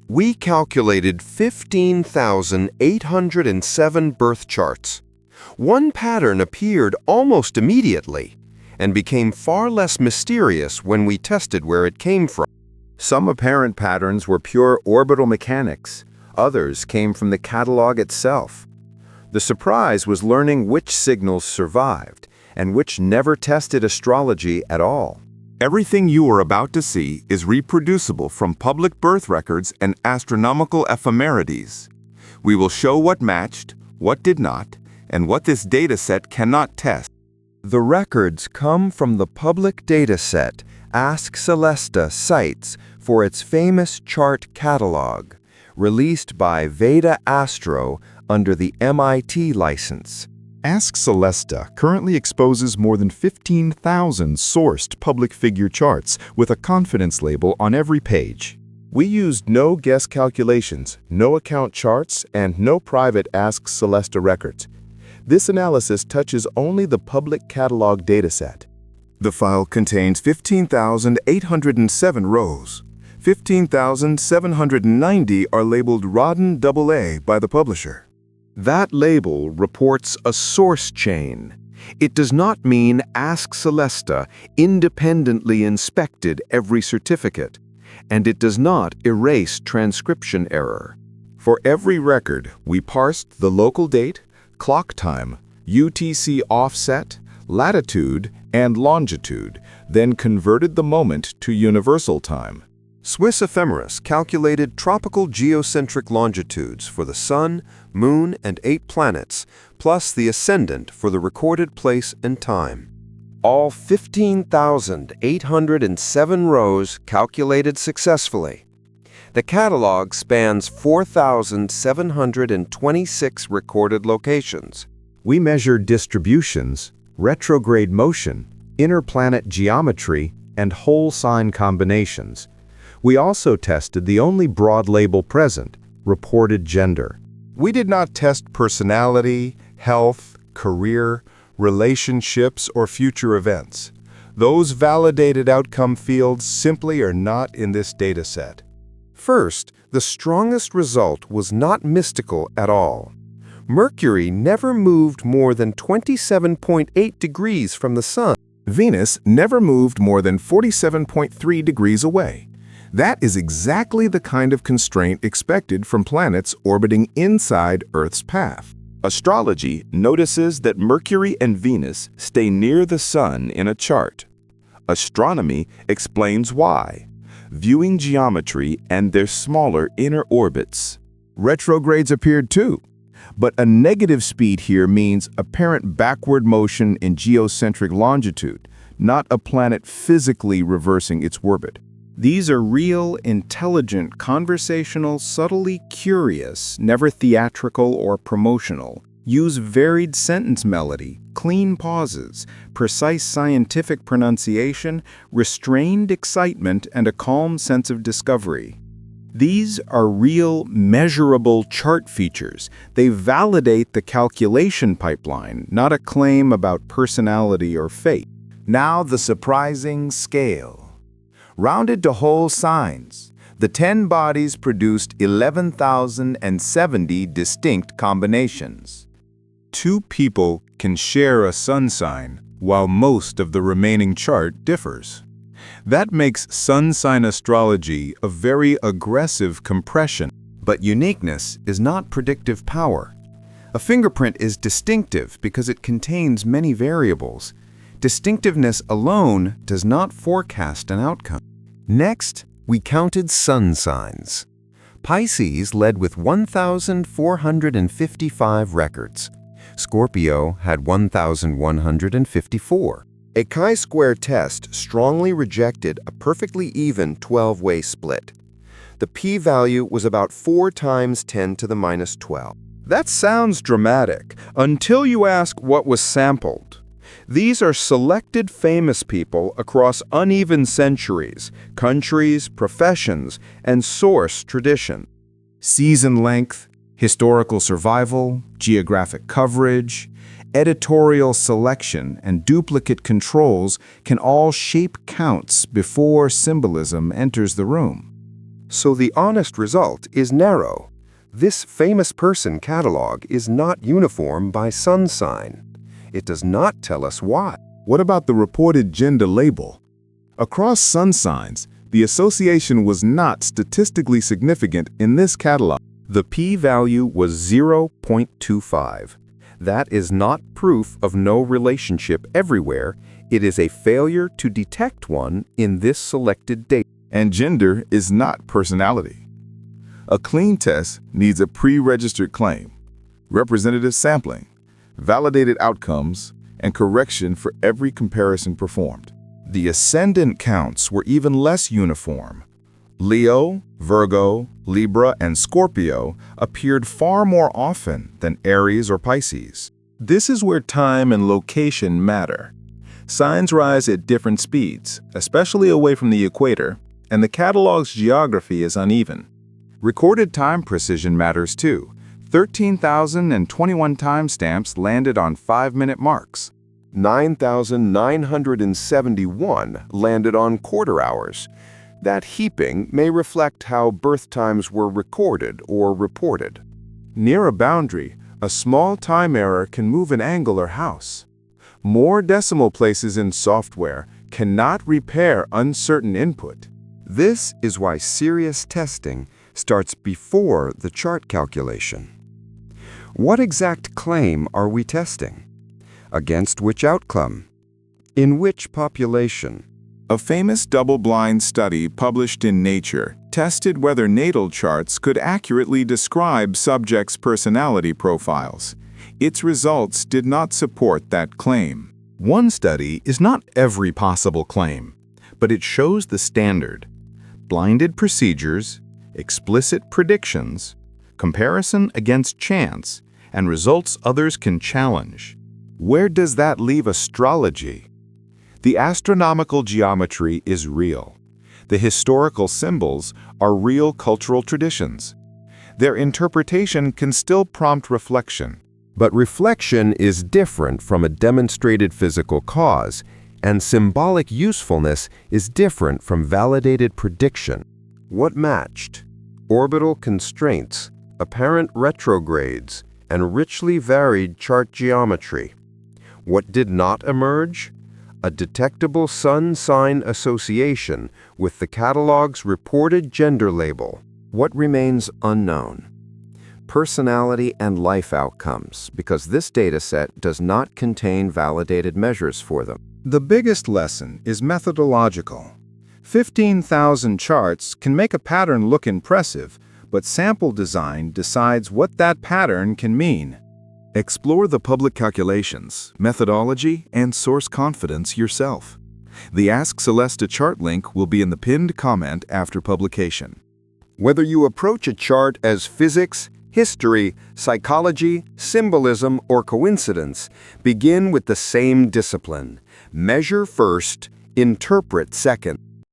We calculated 15,807 birth charts. One pattern appeared almost immediately and became far less mysterious when we tested where it came from. Some apparent patterns were pure orbital mechanics. Others came from the catalog itself. The surprise was learning which signals survived and which never tested astrology at all. Everything you are about to see is reproducible from public birth records and astronomical ephemerides. We will show what matched, what did not, and what this dataset cannot test. The records come from the public dataset AskCelesta cites for its famous chart catalog, released by Veda Astro under the MIT license. AskCelesta currently exposes more than 15,000 sourced public figure charts with a confidence label on every page. We used no guess calculations, no account charts, and no private AskCelesta records. This analysis touches only the public catalog dataset. The file contains 15,807 rows. 15,790 are labeled Rodden AA by the publisher. That label reports a source chain. It does not mean AskCelesta independently inspected every certificate, and it does not erase transcription error. For every record, we parsed the local date, clock time, UTC offset, latitude, and longitude, then converted the moment to universal time. Swiss Ephemeris calculated tropical geocentric longitudes for the Sun, Moon, and 8 planets, plus the ascendant for the recorded place and time. All 15,807 rows calculated successfully. The catalog spans 4,726 recorded locations. We measured distributions, retrograde motion, inner planet geometry, and whole sign combinations. We also tested the only broad label present, reported gender. We did not test personality, health, career, relationships, or future events. Those validated outcome fields simply are not in this dataset. First, the strongest result was not mystical at all. Mercury never moved more than 27.8 degrees from the Sun. Venus never moved more than 47.3 degrees away. That is exactly the kind of constraint expected from planets orbiting inside Earth's path. Astrology notices that Mercury and Venus stay near the Sun in a chart. Astronomy explains why, viewing geometry and their smaller inner orbits. Retrogrades appeared too, but a negative speed here means apparent backward motion in geocentric longitude, not a planet physically reversing its orbit. These are real, intelligent, conversational, subtly curious, never theatrical or promotional. Use varied sentence melody, clean pauses, precise scientific pronunciation, restrained excitement, and a calm sense of discovery. These are real, measurable chart features. They validate the calculation pipeline, not a claim about personality or fate. Now the surprising scale. Rounded to whole signs, the 10 bodies produced 11,070 distinct combinations. 2 people can share a sun sign, while most of the remaining chart differs. That makes sun sign astrology a very aggressive compression. But uniqueness is not predictive power. A fingerprint is distinctive because it contains many variables. Distinctiveness alone does not forecast an outcome. Next, we counted sun signs. Pisces led with 1,455 records. Scorpio had 1,154. A chi-square test strongly rejected a perfectly even 12-way split. The p-value was about 4 times 10 to the minus 12. That sounds dramatic, until you ask what was sampled. These are selected famous people across uneven centuries, countries, professions, and source tradition. Season length, historical survival, geographic coverage, editorial selection, and duplicate controls can all shape counts before symbolism enters the room. So the honest result is narrow. This famous person catalog is not uniform by sun sign. It does not tell us why. What about the reported gender label? Across sun signs, the association was not statistically significant in this catalog. The p-value was 0.25. That is not proof of no relationship everywhere. It is a failure to detect one in this selected data. And gender is not personality. A clean test needs a pre-registered claim, representative sampling, validated outcomes, and correction for every comparison performed. The ascendant counts were even less uniform. Leo, Virgo, Libra, and Scorpio appeared far more often than Aries or Pisces. This is where time and location matter. Signs rise at different speeds, especially away from the equator, and the catalog's geography is uneven. Recorded time precision matters too. 13,021 timestamps landed on 5-minute marks. 9,971 landed on quarter hours. That heaping may reflect how birth times were recorded or reported. Near a boundary, a small time error can move an angular house. More decimal places in software cannot repair uncertain input. This is why serious testing starts before the chart calculation. What exact claim are we testing? Against which outcome? In which population? A famous double-blind study published in Nature tested whether natal charts could accurately describe subjects' personality profiles. Its results did not support that claim. One study is not every possible claim, but it shows the standard. Blinded procedures, explicit predictions, comparison against chance, and results others can challenge. Where does that leave astrology? The astronomical geometry is real. The historical symbols are real cultural traditions. Their interpretation can still prompt reflection. But reflection is different from a demonstrated physical cause, and symbolic usefulness is different from validated prediction. What matched? Orbital constraints, apparent retrogrades, and richly varied chart geometry. What did not emerge? A detectable sun sign association with the catalog's reported gender label. What remains unknown? Personality and life outcomes, because this dataset does not contain validated measures for them. The biggest lesson is methodological. 15,000 charts can make a pattern look impressive, but sample design decides what that pattern can mean. Explore the public calculations, methodology, and source confidence yourself. The AskCelesta chart link will be in the pinned comment after publication. Whether you approach a chart as physics, history, psychology, symbolism, or coincidence, begin with the same discipline. Measure first, interpret second.